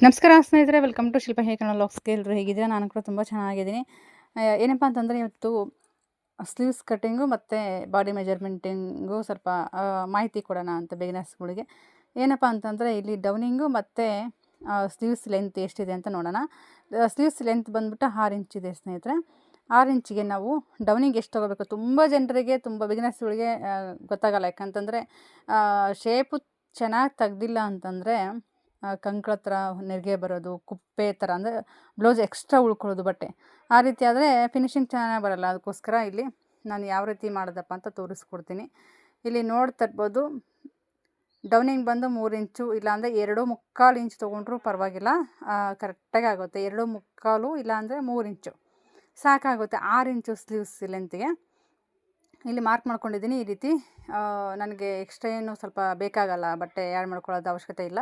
ನಮಸ್ಕಾರ ಸ್ನೇಹಿತರೆ, welcome to Shilpa hair Kannada ವ್ಲಾಗ್ಸ್ಗೆ. ಎಲ್ಲರೂ ಹೇಗಿದ್ದೀರಾ? ನಾನು ಕೂಡ ತುಂಬ ಚೆನ್ನಾಗಿದ್ದೀನಿ. ಏನಪ್ಪ ಅಂತಂದರೆ ಇವತ್ತು ಸ್ಲೀವ್ಸ್ ಕಟ್ಟಿಂಗು ಮತ್ತು ಬಾಡಿ ಮೆಜರ್ಮೆಂಟಿಂಗು ಸ್ವಲ್ಪ ಮಾಹಿತಿ ಕೊಡೋಣ ಅಂತ ಬಿಗಿನರ್ಸ್ಗಳಿಗೆ. ಏನಪ್ಪ ಅಂತಂದರೆ ಇಲ್ಲಿ ಡೌನಿಂಗು ಮತ್ತು ಸ್ಲೀವ್ಸ್ ಲೆಂತ್ ಎಷ್ಟಿದೆ ಅಂತ ನೋಡೋಣ. ಸ್ಲೀವ್ಸ್ ಲೆಂತ್ ಬಂದುಬಿಟ್ಟು 6 ಇಂಚಿದೆ ಸ್ನೇಹಿತರೆ. 6 ಇಂಚಿಗೆ ನಾವು ಡೌನಿಂಗ್ ಎಷ್ಟು ತೊಗೋಬೇಕು, ತುಂಬ ಜನರಿಗೆ, ತುಂಬ ಬಿಗಿನರ್ಸ್ಗಳಿಗೆ ಗೊತ್ತಾಗಲ್ಲ. ಯಾಕಂತಂದರೆ ಶೇಪು ಚೆನ್ನಾಗಿ ತೆಗ್ದಿಲ್ಲ ಅಂತಂದರೆ ಕಂಕ್ಳ ಹತ್ರ ನೆರಿಗೆ ಬರೋದು, ಕುಪ್ಪೆ ಥರ, ಅಂದರೆ ಬ್ಲೌಸ್ ಎಕ್ಸ್ಟ್ರಾ ಉಳ್ಕೊಳ್ಳೋದು ಬಟ್ಟೆ. ಆ ರೀತಿ ಆದರೆ ಫಿನಿಶಿಂಗ್ ಚೆನ್ನಾಗಿ ಬರೋಲ್ಲ. ಅದಕ್ಕೋಸ್ಕರ ಇಲ್ಲಿ ನಾನು ಯಾವ ರೀತಿ ಮಾಡೋದಪ್ಪ ಅಂತ ತೋರಿಸ್ಕೊಡ್ತೀನಿ. ಇಲ್ಲಿ ನೋಡ್ತಾ ಇರ್ಬೋದು, ಡೌನಿಂಗ್ ಬಂದು 3 ಇಂಚು, ಇಲ್ಲಾಂದರೆ 2.25 ಇಂಚು ತೊಗೊಂಡ್ರೂ ಪರವಾಗಿಲ್ಲ, ಕರೆಕ್ಟಾಗಿ ಆಗುತ್ತೆ. 2.25 ಇಲ್ಲಾಂದರೆ 3 ಇಂಚು ಸಾಕಾಗುತ್ತೆ 6 ಇಂಚು ಸ್ಲೀವ್ಸ್ ಲೆಂತಿಗೆ. ಇಲ್ಲಿ ಮಾರ್ಕ್ ಮಾಡ್ಕೊಂಡಿದ್ದೀನಿ. ಈ ರೀತಿ ನನಗೆ ಎಕ್ಸ್ಟ್ರಾ ಏನು ಸ್ವಲ್ಪ ಬೇಕಾಗಲ್ಲ, ಬಟ್ಟೆ ಆ್ಯಡ್ ಮಾಡ್ಕೊಳ್ಳೋದು ಅವಶ್ಯಕತೆ ಇಲ್ಲ,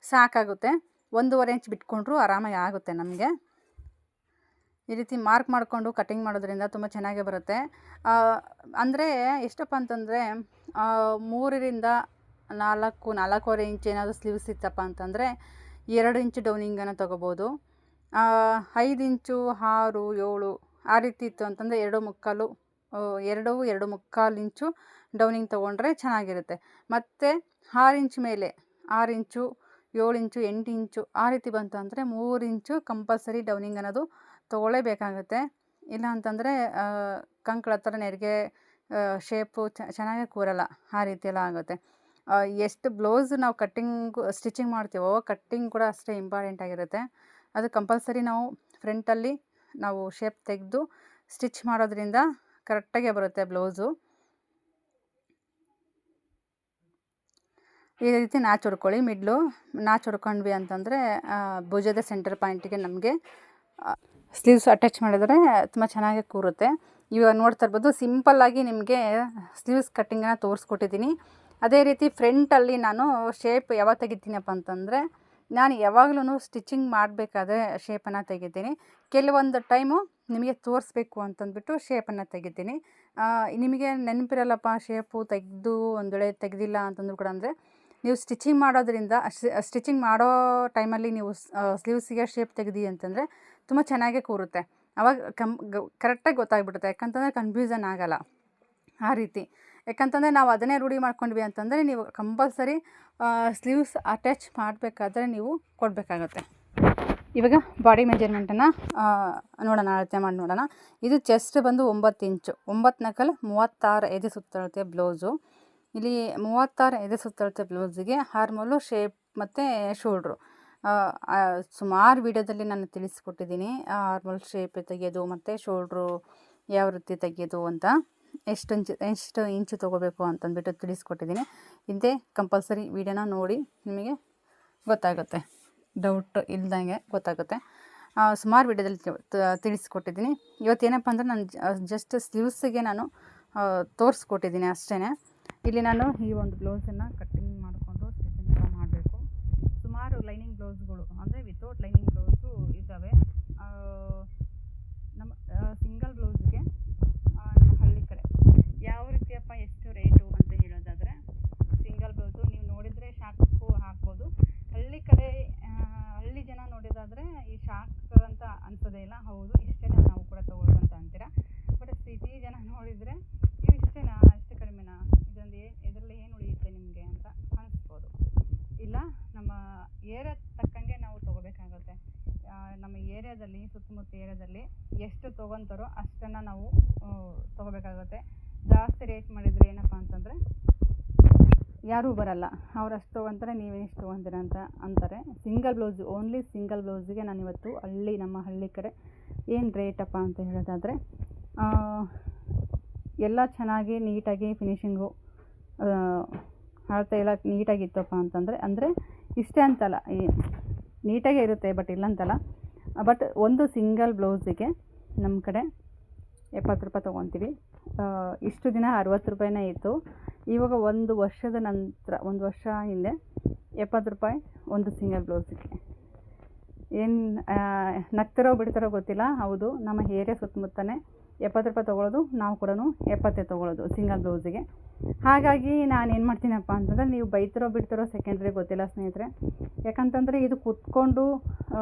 ಸಾಕಾಗುತ್ತೆ. 1.5 ಇಂಚ್ ಬಿಟ್ಕೊಂಡ್ರೂ ಆರಾಮಾಗಿ ಆಗುತ್ತೆ ನಮಗೆ. ಈ ರೀತಿ ಮಾರ್ಕ್ ಮಾಡಿಕೊಂಡು ಕಟ್ಟಿಂಗ್ ಮಾಡೋದ್ರಿಂದ ತುಂಬ ಚೆನ್ನಾಗೇ ಬರುತ್ತೆ. ಅಂದರೆ ಎಷ್ಟಪ್ಪ ಅಂತಂದರೆ 3ರಿಂದ 4.25 ಇಂಚ್ ಏನಾದರೂ ಸ್ಲೀವ್ಸ್ ಇತ್ತಪ್ಪ ಅಂತಂದರೆ 2 ಇಂಚು ಡೌನಿಂಗನ್ನು ತೊಗೋಬೋದು. 5 ಇಂಚು 6, 7 ಆ ರೀತಿ ಇತ್ತು ಅಂತಂದರೆ 2.25 ಇಂಚು ಡೌನಿಂಗ್ ತೊಗೊಂಡ್ರೆ ಚೆನ್ನಾಗಿರುತ್ತೆ. ಮತ್ತು 6 ಇಂಚ್ ಮೇಲೆ 6 ಇಂಚು, 7 ಇಂಚು, 8 ಇಂಚು ಆ ರೀತಿ ಬಂತು ಅಂದರೆ 3 ಇಂಚು ಕಂಪಲ್ಸರಿ ಡೌನಿಂಗ್ ಅನ್ನೋದು ತೊಗೊಳ್ಳೇಬೇಕಾಗುತ್ತೆ. ಇಲ್ಲ ಅಂತಂದರೆ ಕಂಕ್ಳ ಹತ್ರ ನೆರಿಗೆ ಶೇಪು ಚೆನ್ನಾಗೇ ಕೂರಲ್ಲ, ಆ ರೀತಿ ಎಲ್ಲ ಆಗುತ್ತೆ. ಎಷ್ಟು ಬ್ಲೌಸ್ ನಾವು ಸ್ಟಿಚಿಂಗ್ ಮಾಡ್ತೀವೋ ಕಟ್ಟಿಂಗ್ ಕೂಡ ಅಷ್ಟೇ ಇಂಪಾರ್ಟೆಂಟ್ ಆಗಿರುತ್ತೆ. ಅದು ಕಂಪಲ್ಸರಿ ನಾವು ಫ್ರಂಟಲ್ಲಿ ನಾವು ಶೇಪ್ ತೆಗೆದು ಸ್ಟಿಚ್ ಮಾಡೋದ್ರಿಂದ ಕರೆಕ್ಟಾಗೆ ಬರುತ್ತೆ ಬ್ಲೌಸು. ಈ ರೀತಿ ನಾಚ್ ಹೊಡ್ಕೊಳ್ಳಿ. ನಾಚ್ ಹೊಡ್ಕೊಂಡ್ವಿ ಅಂತಂದರೆ ಭುಜದ ಸೆಂಟರ್ ಪಾಯಿಂಟಿಗೆ ನಮಗೆ ಸ್ಲೀವ್ಸ್ ಅಟ್ಯಾಚ್ ಮಾಡಿದರೆ ತುಂಬ ಚೆನ್ನಾಗಿ ಕೂರುತ್ತೆ. ಇವಾಗ ನೋಡ್ತಾ ಇರ್ಬೋದು, ಸಿಂಪಲ್ಲಾಗಿ ನಿಮಗೆ ಸ್ಲೀವ್ಸ್ ಕಟ್ಟಿಂಗನ್ನು ತೋರಿಸ್ಕೊಟ್ಟಿದ್ದೀನಿ. ಅದೇ ರೀತಿ ಫ್ರಂಟಲ್ಲಿ ನಾನು ಶೇಪ್ ಯಾವಾಗ ತೆಗಿತೀನಪ್ಪ ಅಂತಂದರೆ, ನಾನು ಯಾವಾಗಲೂ ಸ್ಟಿಚಿಂಗ್ ಮಾಡಬೇಕಾದ್ರೆ ಶೇಪನ್ನು ತೆಗಿತೀನಿ. ಕೆಲವೊಂದು ಟೈಮು ನಿಮಗೆ ತೋರಿಸ್ಬೇಕು ಅಂತಂದ್ಬಿಟ್ಟು ಶೇಪನ್ನು ತೆಗಿತೀನಿ. ನಿಮಗೆ ನೆನಪಿರಲ್ಲಪ್ಪ ಶೇಪು ತೆಗೆದು ಒಂದು ವೇಳೆ ತೆಗೆದಿಲ್ಲ ಅಂತಂದ್ರೂ ಕೂಡ, ಅಂದರೆ ನೀವು ಸ್ಟಿಚಿಂಗ್ ಮಾಡೋದ್ರಿಂದ ಸ್ಟಿಚಿಂಗ್ ಮಾಡೋ ಟೈಮಲ್ಲಿ ನೀವು ಸ್ಲೀವ್ಸಿಗೆ ಶೇಪ್ ತೆಗೆದಿ ಅಂತಂದರೆ ತುಂಬ ಚೆನ್ನಾಗೇ ಕೂರುತ್ತೆ. ಆವಾಗ ಕರೆಕ್ಟಾಗಿ ಗೊತ್ತಾಗ್ಬಿಡುತ್ತೆ. ಯಾಕಂತಂದರೆ ಕನ್ಫ್ಯೂಸನ್ ಆಗೋಲ್ಲ ಆ ರೀತಿ. ಯಾಕಂತಂದರೆ ನಾವು ಅದನ್ನೇ ರೂಢಿ ಮಾಡ್ಕೊಂಡ್ವಿ ಅಂತಂದರೆ ನೀವು ಕಂಪಲ್ಸರಿ ಸ್ಲೀವ್ಸ್ ಅಟ್ಯಾಚ್ ಮಾಡಬೇಕಾದ್ರೆ ನೀವು ಕೊಡಬೇಕಾಗತ್ತೆ. ಇವಾಗ ಬಾಡಿ ಮೆಜರ್ಮೆಂಟನ್ನು ನೋಡೋಣ, ಅಳತೆ ಮಾಡಿ ನೋಡೋಣ. ಇದು ಚೆಸ್ಟ್ ಬಂದು 9 ಇಂಚು, 9 × 36 ಎದೆ ಸುತ್ತಳತೆ ಬ್ಲೌಸು. ಇಲ್ಲಿ 36 ಎದೆ ಸುತ್ತಳತೆ ಬ್ಲೌಸಿಗೆ ಆರ್ಮೋಲು ಶೇಪ್ ಮತ್ತು ಶೋಲ್ಡ್ರು ಸುಮಾರು ವೀಡಿಯೋದಲ್ಲಿ ನಾನು ತಿಳಿಸ್ಕೊಟ್ಟಿದ್ದೀನಿ. ಆರ್ಮೋಲ್ ಶೇಪ್ ತೆಗೆಯೋದು ಮತ್ತು ಶೋಲ್ಡ್ರು ಯಾವ ರೀತಿ ತೆಗೆಯೋದು ಅಂತ, ಎಷ್ಟು ಇಂಚು ತೊಗೋಬೇಕು ಅಂತಂದ್ಬಿಟ್ಟು ತಿಳಿಸ್ಕೊಟ್ಟಿದ್ದೀನಿ. ಹಿಂದೆ ಕಂಪಲ್ಸರಿ ವೀಡಿಯೋನ ನೋಡಿ, ನಿಮಗೆ ಗೊತ್ತಾಗುತ್ತೆ, ಡೌಟ್ ಇಲ್ದಂಗೆ ಗೊತ್ತಾಗುತ್ತೆ. ಸುಮಾರು ವೀಡಿಯೋದಲ್ಲಿ ತಿಳಿಸ್ಕೊಟ್ಟಿದ್ದೀನಿ. ಇವತ್ತೇನಪ್ಪ ಅಂದರೆ ನಾನು ಜಸ್ಟ್ ಸ್ಲೀವ್ಸಿಗೆ ನಾನು ತೋರಿಸ್ಕೊಟ್ಟಿದ್ದೀನಿ ಅಷ್ಟೇ. ಇಲ್ಲಿ ನಾನು ಈ ಒಂದು ಬ್ಲೌಸನ್ನು ಕಟ್ಟಿಂಗ್ ಮಾಡಿಕೊಂಡು ಸ್ಟಿಚಿಂಗ್ ಕೂಡ ಮಾಡಬೇಕು. ಸುಮಾರು ಲೈನಿಂಗ್ ಬ್ಲೌಸ್ಗಳು, ಅಂದರೆ ವಿತೌಟ್ ಲೈನಿಂಗ್ ಬ್ಲೌಸು ಇದ್ದಾವೆ. ನಮ್ಮ ಸಿಂಗಲ್ ಬ್ಲೌಸ್ಗೆ ನಮ್ಮ ಹಳ್ಳಿ ಕಡೆ ಯಾವ ರೀತಿಯಪ್ಪ ಎಷ್ಟು ರೇಟು ಅಂತ ಹೇಳೋದಾದರೆ, ಸಿಂಗಲ್ ಬ್ಲೌಸು ನೀವು ನೋಡಿದರೆ ಶಾಕು ಹಾಕ್ಬೋದು. ಹಳ್ಳಿ ಕಡೆ ಹಳ್ಳಿ ಜನ ನೋಡೋದಾದರೆ ಈ ಶಾಕ್ ಅಂತ ಅನ್ಸೋದೇ ಇಲ್ಲ. ಹೌದು, ಇಷ್ಟೇ ನಾವು ಕೂಡ ತೊಗೊಳ್ಳೋದು ಅಂತ ಅಂತೀರಾ. ಬಟ್ ಸಿಟಿ ಜನ ನೋಡಿದರೆ ನೀವು ಇಷ್ಟೇನಾ, ಅಷ್ಟು ಕಡಿಮೆನಾ, ಇದರಲ್ಲಿ ಏನು ಉಳಿಯುತ್ತೆ ನಿಮಗೆ ಅಂತ ಅನಿಸ್ಬೋದು. ಇಲ್ಲ, ನಮ್ಮ ಏರಿಯಾ ತಕ್ಕಂಗೆ ನಾವು ತೊಗೋಬೇಕಾಗುತ್ತೆ. ನಮ್ಮ ಏರಿಯಾದಲ್ಲಿ, ಸುತ್ತಮುತ್ತ ಏರಿಯಾದಲ್ಲಿ ಎಷ್ಟು ತೊಗೊತಾರೋ ಅಷ್ಟನ್ನು ನಾವು ತೊಗೋಬೇಕಾಗುತ್ತೆ. ಜಾಸ್ತಿ ರೇಟ್ ಮಾಡಿದರೆ ಏನಪ್ಪ ಅಂತಂದರೆ ಯಾರೂ ಬರಲ್ಲ, ಅವ್ರು ಅಷ್ಟು ತೊಗೊತಾರೆ, ನೀವೇನಿಷ್ಟು ತೊಗೊತೀರ ಅಂತ ಅಂತಾರೆ. ಸಿಂಗಲ್ ಬ್ಲೌಸು, ಓನ್ಲಿ ಸಿಂಗಲ್ ಬ್ಲೌಸಿಗೆ ನಾನಿವತ್ತು ನಮ್ಮ ಹಳ್ಳಿ ಕಡೆ ಏನು ರೇಟಪ್ಪ ಅಂತ ಹೇಳೋದಾದರೆ, ಎಲ್ಲ ಚೆನ್ನಾಗಿ ನೀಟಾಗಿ ಫಿನಿಶಿಂಗು ಅಳತೆ ಎಲ್ಲ ನೀಟಾಗಿತ್ತಪ್ಪ ಅಂತಂದರೆ, ಅಂದರೆ ಇಷ್ಟೇ ಅಂತಲ್ಲ, ನೀಟಾಗೇ ಇರುತ್ತೆ, ಬಟ್ ಇಲ್ಲಂತಲ್ಲ. ಬಟ್ ಒಂದು ಸಿಂಗಲ್ ಬ್ಲೌಸಿಗೆ ನಮ್ಮ ಕಡೆ 70 ರೂಪಾಯಿ ತೊಗೊತೀವಿ. ಇಷ್ಟು ದಿನ 60 ರೂಪಾಯಿನೇ ಇತ್ತು. ಇವಾಗ 1 ವರ್ಷದ ನಂತರ, 1 ವರ್ಷ ಹಿಂದೆ 70 ರೂಪಾಯಿ ಒಂದು ಸಿಂಗಲ್ ಬ್ಲೌಸಿಗೆ. ಏನು ನಗ್ತಾರೋ ಬಿಡ್ತಾರೋ ಗೊತ್ತಿಲ್ಲ. ಹೌದು, ನಮ್ಮ ಏರಿಯಾ ಸುತ್ತಮುತ್ತನೇ ರೂಪಾಯಿ ತೊಗೊಳ್ಳೋದು, ನಾವು ಕೂಡ 70 ತೊಗೊಳ್ಳೋದು ಸಿಂಗಲ್ ಬ್ಲೌಸಿಗೆ. ಹಾಗಾಗಿ ನಾನು ಏನು ಮಾಡ್ತೀನಪ್ಪ ಅಂತಂದರೆ, ನೀವು ಬೈತಿರೋ ಬಿಡ್ತಿರೋ ಸೆಕೆಂಡ್ರಿ ಗೊತ್ತಿಲ್ಲ ಸ್ನೇಹಿತರೆ. ಯಾಕಂತಂದರೆ ಇದು ಕೂತ್ಕೊಂಡು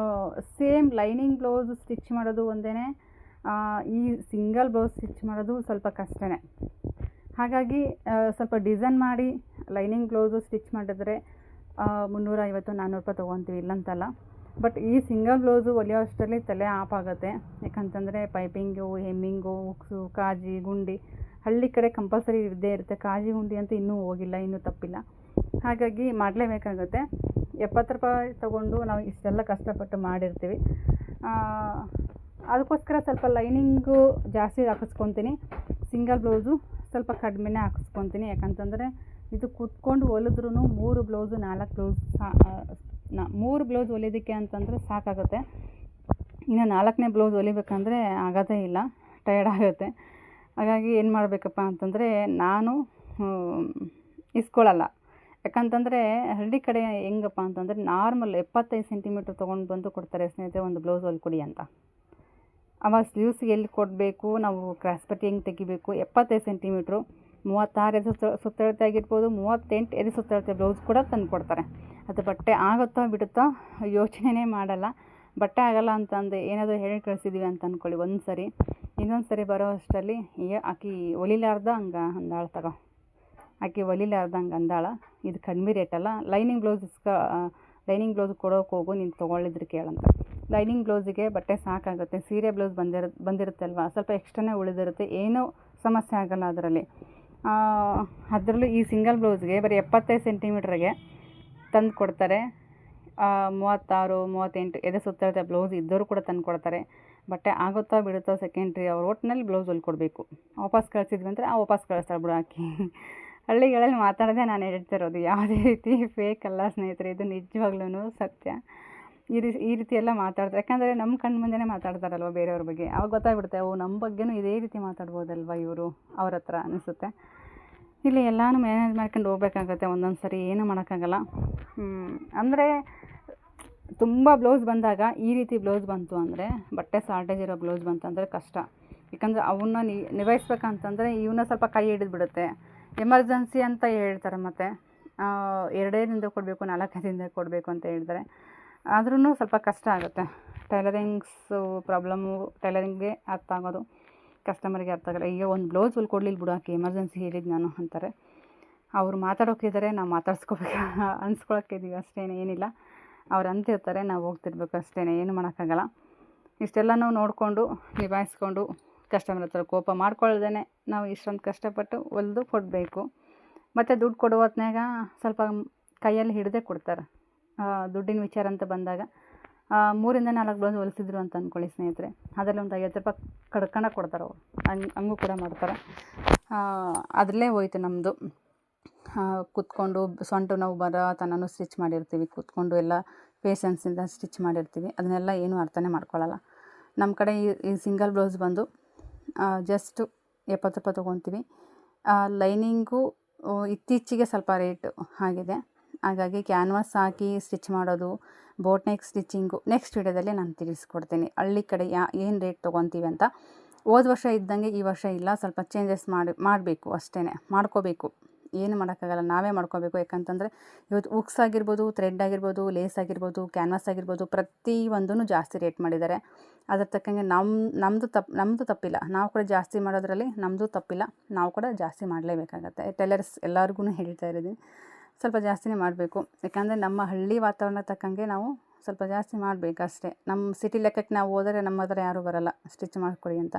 ಸೇಮ್ ಲೈನಿಂಗ್ ಬ್ಲೌಸ್ ಸ್ಟಿಚ್ ಮಾಡೋದು ಒಂದೇ, ಈ ಸಿಂಗಲ್ ಬ್ಲೌಸ್ ಸ್ಟಿಚ್ ಮಾಡೋದು ಸ್ವಲ್ಪ ಕಷ್ಟನೇ. ಹಾಗಾಗಿ ಸ್ವಲ್ಪ ಡಿಸೈನ್ ಮಾಡಿ ಲೈನಿಂಗ್ ಬ್ಲೌಸು ಸ್ಟಿಚ್ ಮಾಡಿದ್ರೆ 350-400 ರೂಪಾಯಿ ತೊಗೊತೀವಿ, ಇಲ್ಲಂತಲ್ಲ. ಬಟ್ ಈ ಸಿಂಗಲ್ ಬ್ಲೌಸು ಹೊಲಿಯೋ ಅಷ್ಟರಲ್ಲಿ ತಲೆ ಆಫ್ ಆಗುತ್ತೆ. ಯಾಕಂತಂದರೆ ಪೈಪಿಂಗು, ಹೆಮ್ಮಿಂಗು, ಉಕ್ಸು, ಕಾಜಿ, ಗುಂಡಿ ಹಳ್ಳಿ ಕಡೆ ಕಂಪಲ್ಸರಿ ಇದ್ದೇ ಇರುತ್ತೆ. ಕಾಜಿ ಗುಂಡಿ ಅಂತೂ ಇನ್ನೂ ಹೋಗಿಲ್ಲ, ಇನ್ನೂ ತಪ್ಪಿಲ್ಲ. ಹಾಗಾಗಿ ಮಾಡಲೇಬೇಕಾಗುತ್ತೆ. 70 ರೂಪಾಯಿ ತೊಗೊಂಡು ನಾವು ಇಷ್ಟೆಲ್ಲ ಕಷ್ಟಪಟ್ಟು ಮಾಡಿರ್ತೀವಿ. ಅದಕ್ಕೋಸ್ಕರ ಸ್ವಲ್ಪ ಲೈನಿಂಗು ಜಾಸ್ತಿ ಹಾಕಿಸ್ಕೊತೀನಿ, ಸಿಂಗಲ್ ಬ್ಲೌಸು ಸ್ವಲ್ಪ ಕಡಿಮೆನೇ ಹಾಕಿಸ್ಕೊತೀನಿ. ಯಾಕಂತಂದರೆ ಇದು ಕೂತ್ಕೊಂಡು ಹೊಲಿದ್ರೂ 3 ಬ್ಲೌಸು 4 ಬ್ಲೌಸ್ 3 ಬ್ಲೌಸ್ ಹೊಲಿಯೋದಕ್ಕೆ ಅಂತಂದರೆ ಸಾಕಾಗುತ್ತೆ. ಇನ್ನು 4ನೇ ಬ್ಲೌಸ್ ಹೊಲಿಬೇಕಂದ್ರೆ ಆಗೋದೇ ಇಲ್ಲ, ಟಯರ್ಡ್ ಆಗುತ್ತೆ. ಹಾಗಾಗಿ ಏನು ಮಾಡಬೇಕಪ್ಪ ಅಂತಂದರೆ, ನಾನು ಇಸ್ಕೊಳ್ಳಲ್ಲ. ಯಾಕಂತಂದರೆ ಹಳ್ಳಿ ಕಡೆ ಹೆಂಗಪ್ಪ ಅಂತಂದರೆ ನಾರ್ಮಲ್ 75 ಸೆಂಟಿಮೀಟ್ರ್ ತೊಗೊಂಡು ಬಂದು ಕೊಡ್ತಾರೆ ಸ್ನೇಹಿತರೆ, ಒಂದು ಬ್ಲೌಸ್ ಹೊಲ್ಕೊಡಿ ಅಂತ. ಆವಾಗ ಸ್ಲೀವ್ಸ್ಗೆ ಎಲ್ಲಿ ಕೊಡಬೇಕು, ನಾವು ಕ್ರಾಸ್ ಪಟ್ಟಿ ಹೆಂಗೆ ತೆಗಿಬೇಕು, 75 ಸೆಂಟಿಮೀಟ್ರು 36 ಎದೆ ಸುತ್ತಳತೆ ಆಗಿರ್ಬೋದು, 38 ಎದೆ ಸುತ್ತಳತೆ ಬ್ಲೌಸ್ ಕೂಡ ತಂದು ಕೊಡ್ತಾರೆ. ಅದು ಬಟ್ಟೆ ಆಗುತ್ತೋ ಬಿಡುತ್ತೋ ಯೋಚನೆ ಮಾಡಲ್ಲ. ಬಟ್ಟೆ ಆಗಲ್ಲ ಅಂತಂದು ಏನಾದರೂ ಹೇಳಿ ಕಳಿಸಿದ್ದೀವಿ ಅಂತ ಅಂದ್ಕೊಳ್ಳಿ ಒಂದು ಸರಿ, ಇನ್ನೊಂದು ಸರಿ ಬರೋ ಅಷ್ಟರಲ್ಲಿ ಆಕಿ ಹೊಲಿಲಾರ್ದ ಹಂಗೆ ಅಂದಾಳ ತಗೋ, ಆಕೆ ಹೊಲಿಲಾರ್ದ ಹಂಗೆ ಅಂದಾಳ, ಇದು ಕಡಿಮೆ ರೇಟಲ್ಲ, ಲೈನಿಂಗ್ ಬ್ಲೌಸ್ ಕೊಡೋಕೆ ಹೋಗು, ನೀನು ತೊಗೊಳ್ಳಿದ್ರೆ ಕೇಳಂತ. ಲೈನಿಂಗ್ ಬ್ಲೌಸಿಗೆ ಬಟ್ಟೆ ಸಾಕಾಗುತ್ತೆ. ಸೀರೆ ಬ್ಲೌಸ್ ಬಂದಿರುತ್ತೆ ಅಲ್ವಾ, ಸ್ವಲ್ಪ ಎಕ್ಸ್ಟ್ರಾನೇ ಉಳಿದಿರುತ್ತೆ, ಏನೂ ಸಮಸ್ಯೆ ಆಗೋಲ್ಲ ಅದರಲ್ಲಿ. ಅದರಲ್ಲೂ ಈ ಸಿಂಗಲ್ ಬ್ಲೌಸ್ಗೆ ಬರೀ 75 ಸೆಂಟಿಮೀಟ್ರಿಗೆ ತಂದು ಕೊಡ್ತಾರೆ. 36, 38 ಎದೆ ಸುತ್ತಳತೆ ಬ್ಲೌಸ್ ಇದ್ದವರು ಕೂಡ ತಂದು ಕೊಡ್ತಾರೆ. ಬಟ್ಟೆ ಆಗುತ್ತೋ ಬಿಡುತ್ತೋ ಸೆಕೆಂಡ್ರಿ, ಅವ್ರ ಒಟ್ಟಿನಲ್ಲಿ ಬ್ಲೌಸ್ ಹೊಲ್ಕೊಡ್ಬೇಕು. ವಾಪಸ್ ಕಳಿಸಿದ್ವಿ ಅಂದರೆ ವಾಪಸ್ ಕಳಿಸ್ತಾಳೆ ಬಿಡು ಹಾಕಿ. ಹಳ್ಳಿಗಳಲ್ಲಿ ಮಾತಾಡೋದೇ ನಾನು ಹೇಳ್ತಿರೋದು, ಯಾವುದೇ ರೀತಿ ಫೇಕ್ ಅಲ್ಲ ಸ್ನೇಹಿತರೆ, ಇದು ನಿಜವಾಗ್ಲೂ ಸತ್ಯ. ಈ ರೀತಿ ಎಲ್ಲ ಮಾತಾಡ್ತಾರೆ. ಯಾಕಂದರೆ ನಮ್ಮ ಕಣ್ಣು ಮುಂದೆನೇ ಮಾತಾಡ್ತಾರಲ್ವ ಬೇರೆಯವ್ರ ಬಗ್ಗೆ, ಅವಾಗ ಗೊತ್ತಾಗ್ಬಿಡುತ್ತೆ, ನಮ್ಮ ಬಗ್ಗೆನೂ ಇದೇ ರೀತಿ ಮಾತಾಡ್ಬೋದಲ್ವ ಇವರು ಅವ್ರ ಹತ್ರ ಅನಿಸುತ್ತೆ. ಇಲ್ಲಿ ಎಲ್ಲನೂ ಮ್ಯಾನೇಜ್ ಮಾಡ್ಕೊಂಡು ಹೋಗ್ಬೇಕಾಗತ್ತೆ ಒಂದೊಂದು ಸರಿ, ಏನೂ ಮಾಡೋಕ್ಕಾಗಲ್ಲ. ಅಂದರೆ ತುಂಬ ಬ್ಲೌಸ್ ಬಂದಾಗ ಈ ರೀತಿ ಬ್ಲೌಸ್ ಬಂತು ಅಂದರೆ, ಬಟ್ಟೆ ಶಾರ್ಟೇಜ್ ಇರೋ ಬ್ಲೌಸ್ ಬಂತಂದರೆ ಕಷ್ಟ. ಯಾಕಂದರೆ ಅವನ್ನ ನಿಭಾಯಿಸ್ಬೇಕಂತಂದರೆ ಇವನ್ನ ಸ್ವಲ್ಪ ಕೈ ಹಿಡಿದ್ಬಿಡುತ್ತೆ. ಎಮರ್ಜೆನ್ಸಿ ಅಂತ ಹೇಳ್ತಾರೆ, ಮತ್ತು 2 ದಿನದ ಕೊಡಬೇಕು, 4 ದಿನದ ಕೊಡಬೇಕು ಅಂತ ಹೇಳ್ತಾರೆ. ಆದ್ರೂ ಸ್ವಲ್ಪ ಕಷ್ಟ ಆಗುತ್ತೆ. ಟೈಲರಿಂಗ್ಸು ಪ್ರಾಬ್ಲಮ್ಮು, ಟೈಲರಿಂಗ್ಗೆ ಅರ್ಥ ಆಗೋದು, ಕಸ್ಟಮರಿಗೆ ಅರ್ಥ ಆಗಲ್ಲ. ಈಗ ಒಂದು ಬ್ಲೌಸ್ ಹೊಲ್ಕೊಡ್ಲಿಲ್ಲ ಬಿಡು ಆಕೆ, ಎಮರ್ಜೆನ್ಸಿ ಹೇಳಿದ್ದು ನಾನು ಅಂತಾರೆ. ಅವ್ರು ಮಾತಾಡೋಕ್ಕಿದ್ದಾರೆ, ನಾವು ಮಾತಾಡ್ಸ್ಕೋಬೇಕು ಅನ್ಸ್ಕೊಳಕ್ಕಿದ್ದೀವಿ ಅಷ್ಟೇ, ಏನಿಲ್ಲ. ಅವ್ರು ಅಂತಿರ್ತಾರೆ, ನಾವು ಹೋಗ್ತಿರ್ಬೇಕು ಅಷ್ಟೇ, ಏನು ಮಾಡೋಕ್ಕಾಗಲ್ಲ. ಇಷ್ಟೆಲ್ಲನೂ ನೋಡಿಕೊಂಡು ನಿಭಾಯಿಸ್ಕೊಂಡು ಕಸ್ಟಮರ್ ಹತ್ರ ಕೋಪ ಮಾಡ್ಕೊಳ್ದೇ ನಾವು ಇಷ್ಟೊಂದು ಕಷ್ಟಪಟ್ಟು ಹೊಲ್ದು ಕೊಡಬೇಕು. ಮತ್ತು ದುಡ್ಡು ಕೊಡೋ ಹೊತ್ನ್ಯಾಗ ಸ್ವಲ್ಪ ಕೈಯಲ್ಲಿ ಹಿಡಿದೇ ಕೊಡ್ತಾರೆ. ದುಡ್ಡಿನ ವಿಚಾರ ಅಂತ ಬಂದಾಗ 3-4 ಬ್ಲೌಸ್ ಹೊಲಿಸಿದ್ರು ಅಂತ ಅಂದ್ಕೊಳ್ಳಿ ಸ್ನೇಹಿತರೆ, ಅದರಲ್ಲಿ ಒಂದು 50 ರೂಪಾಯಿ ಕಡ್ಕೊಂಡು ಕೊಡ್ತಾರೆ ಅವರು. ಹಂಗೂ ಕೂಡ ಮಾಡ್ತಾರೆ. ಅದರಲ್ಲೇ ಹೋಯ್ತು ನಮ್ಮದು. ಕೂತ್ಕೊಂಡು ಸೊಂಟ ನೋವು ಬರೋ ತನೂ ಸ್ಟಿಚ್ ಮಾಡಿರ್ತೀವಿ, ಕೂತ್ಕೊಂಡು ಎಲ್ಲ ಪೇಷನ್ಸಿಂದ ಸ್ಟಿಚ್ ಮಾಡಿರ್ತೀವಿ. ಅದನ್ನೆಲ್ಲ ಏನೂ ಅರ್ಥನೇ ಮಾಡ್ಕೊಳ್ಳಲ್ಲ. ನಮ್ಮ ಕಡೆ ಈ ಸಿಂಗಲ್ ಬ್ಲೌಸ್ ಬಂದು ಜಸ್ಟು 70 ರೂಪಾಯಿ ತೊಗೊತೀವಿ. ಲೈನಿಂಗು ಇತ್ತೀಚೆಗೆ ಸ್ವಲ್ಪ ರೇಟು ಆಗಿದೆ. ಹಾಗಾಗಿ ಕ್ಯಾನ್ವಾಸ್ ಹಾಕಿ ಸ್ಟಿಚ್ ಮಾಡೋದು, ಬೋಟ್ ನೆಕ್ ಸ್ಟಿಚಿಂಗು ನೆಕ್ಸ್ಟ್ ವಿಡಿಯೋದಲ್ಲಿ ನಾನು ತಿಳಿಸ್ಕೊಡ್ತೀನಿ. ಹಳ್ಳಿ ಕಡೆ ಏನು ರೇಟ್ ತೊಗೊತೀವಿ ಅಂತ. ಹೋದ ವರ್ಷ ಇದ್ದಂಗೆ ಈ ವರ್ಷ ಇಲ್ಲ, ಸ್ವಲ್ಪ ಚೇಂಜಸ್ ಮಾಡಬೇಕು ಅಷ್ಟೇ, ಮಾಡ್ಕೋಬೇಕು. ಏನು ಮಾಡೋಕ್ಕಾಗಲ್ಲ, ನಾವೇ ಮಾಡ್ಕೋಬೇಕು. ಯಾಕಂತಂದರೆ ಇವತ್ತು ಉಕ್ಸ್ ಆಗಿರ್ಬೋದು, ಥ್ರೆಡ್ ಆಗಿರ್ಬೋದು, ಲೇಸ್ ಆಗಿರ್ಬೋದು, ಕ್ಯಾನ್ವಾಸ್ ಆಗಿರ್ಬೋದು, ಪ್ರತಿಯೊಂದೂ ಜಾಸ್ತಿ ರೇಟ್ ಮಾಡಿದ್ದಾರೆ. ಅದ್ರ ತಕ್ಕಂಗೆ ನಮ್ಮದು ತಪ್ಪಿಲ್ಲ, ನಾವು ಕೂಡ ಜಾಸ್ತಿ ಮಾಡೋದ್ರಲ್ಲಿ ನಮ್ಮದು ತಪ್ಪಿಲ್ಲ, ನಾವು ಕೂಡ ಜಾಸ್ತಿ ಮಾಡಲೇಬೇಕಾಗತ್ತೆ. ಟೈಲರ್ಸ್ ಎಲ್ಲರಿಗೂ ಹೇಳ್ತಾ ಇರೋದು, ಸ್ವಲ್ಪ ಜಾಸ್ತಿನೇ ಮಾಡಬೇಕು. ಯಾಕಂದರೆ ನಮ್ಮ ಹಳ್ಳಿ ವಾತಾವರಣ ತಕ್ಕಂಗೆ ನಾವು ಸ್ವಲ್ಪ ಜಾಸ್ತಿ ಮಾಡಬೇಕಷ್ಟೇ. ನಮ್ಮ ಸಿಟಿ ಲೆಕ್ಕಕ್ಕೆ ನಾವು ಹೋದರೆ ನಮ್ಮ ಹತ್ರ ಯಾರೂ ಬರೋಲ್ಲ ಸ್ಟಿಚ್ ಮಾಡಿಕೊಡಿ ಅಂತ.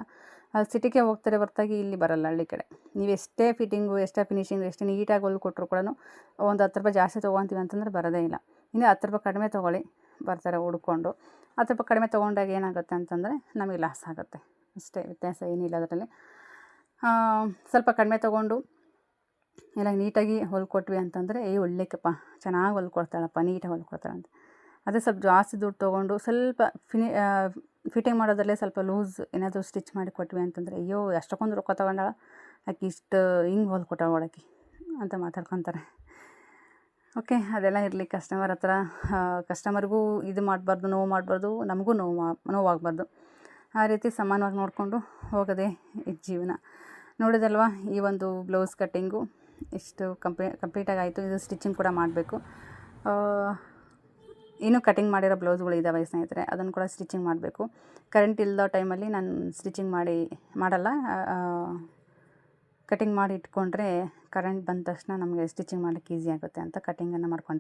ಅಲ್ಲಿ ಸಿಟಿಗೆ ಹೋಗ್ತಾರೆ ಹೊರತಾಗಿ ಇಲ್ಲಿ ಬರೋಲ್ಲ ಹಳ್ಳಿ ಕಡೆ. ನೀವು ಎಷ್ಟೇ ಫಿಟ್ಟಿಂಗು, ಎಷ್ಟೇ ಫಿನಿಷಿಂಗು, ಎಷ್ಟೇ ನೀಟಾಗಿ ಹೊಲ್ದು ಕೊಟ್ಟರು ಕೂಡ ಒಂದು 10 ರೂಪಾಯಿ ಜಾಸ್ತಿ ತೊಗೊತೀವಿ ಅಂತಂದರೆ ಬರೋದೇ ಇಲ್ಲ. ಇನ್ನು 10 ರೂಪಾಯಿ ಕಡಿಮೆ ತೊಗೊಳ್ಳಿ ಬರ್ತಾರೆ ಹುಡ್ಕೊಂಡು. 10 ರೂಪಾಯಿ ಕಡಿಮೆ ತೊಗೊಂಡಾಗ ಏನಾಗುತ್ತೆ ಅಂತಂದರೆ ನಮಗೆ ಲಾಸ್ ಆಗುತ್ತೆ ಅಷ್ಟೇ, ವ್ಯತ್ಯಾಸ ಏನಿಲ್ಲ ಅದರಲ್ಲಿ. ಸ್ವಲ್ಪ ಕಡಿಮೆ ತೊಗೊಂಡು ಎಲ್ಲ ನೀಟಾಗಿ ಹೊಲ್ಕೊಟ್ವಿ ಅಂತಂದರೆ ಒಳ್ಳೆಕಪ್ಪ, ಚೆನ್ನಾಗಿ ಹೊಲ್ಕೊಡ್ತಾಳಪ್ಪ, ನೀಟಾಗಿ ಹೊಲ್ಕೊಡ್ತಾಳೆ ಅಂತ. ಅದೇ ಸ್ವಲ್ಪ ಜಾಸ್ತಿ ದುಡ್ಡು ತೊಗೊಂಡು ಸ್ವಲ್ಪ ಫಿಟ್ಟಿಂಗ್ ಮಾಡೋದ್ರಲ್ಲೇ ಸ್ವಲ್ಪ ಲೂಸ್ ಏನಾದರೂ ಸ್ಟಿಚ್ ಮಾಡಿ ಕೊಟ್ವಿ ಅಂತಂದರೆ ಎಷ್ಟೊಂದು ರೊಕ್ಕ ತೊಗೊಂಡಾಳ ಆಕೆ, ಇಷ್ಟು ಹಿಂಗೆ ಹೊಲ್ಕೊಟ್ಟಾಳ ಒಳಗೆ ಅಂತ ಮಾತಾಡ್ಕೊತಾರೆ. ಓಕೆ, ಅದೆಲ್ಲ ಇರಲಿ. ಕಸ್ಟಮರ್ ಹತ್ರ ಕಸ್ಟಮರ್ಗೂ ಇದು ಮಾಡಬಾರ್ದು, ನೋವು ಮಾಡಬಾರ್ದು, ನಮಗೂ ನೋವಾಗಬಾರ್ದು. ಆ ರೀತಿ ಸಮಾನವಾಗಿ ನೋಡಿಕೊಂಡು ಹೋಗೋದೇ ಈ ಜೀವನ. ನೋಡಿದಲ್ವಾ ಈ ಒಂದು ಬ್ಲೌಸ್ ಕಟ್ಟಿಂಗು ಇಷ್ಟು ಕಂಪ್ಲೀಟಾಗಿ ಆಯಿತು. ಇದು ಸ್ಟಿಚಿಂಗ್ ಕೂಡ ಮಾಡಬೇಕು. ಇನ್ನೂ ಕಟಿಂಗ್ ಮಾಡಿರೋ ಬ್ಲೌಸ್ಗಳು ಇದ್ದಾವೆ ಸ್ನೇಹಿತರೆ, ಅದನ್ನು ಕೂಡ ಸ್ಟಿಚಿಂಗ್ ಮಾಡಬೇಕು. ಕರೆಂಟ್ ಇಲ್ಲದ ಟೈಮಲ್ಲಿ ನಾನು ಸ್ಟಿಚಿಂಗ್ ಮಾಡಲ್ಲ. ಕಟಿಂಗ್ ಮಾಡಿ ಇಟ್ಕೊಂಡ್ರೆ ಕರೆಂಟ್ ಬಂದ ತಕ್ಷಣ ನಮಗೆ ಸ್ಟಿಚಿಂಗ್ ಮಾಡೋಕ್ಕೆ ಈಸಿ ಆಗುತ್ತೆ ಅಂತ ಕಟಿಂಗನ್ನು ಮಾಡ್ಕೊಂಡು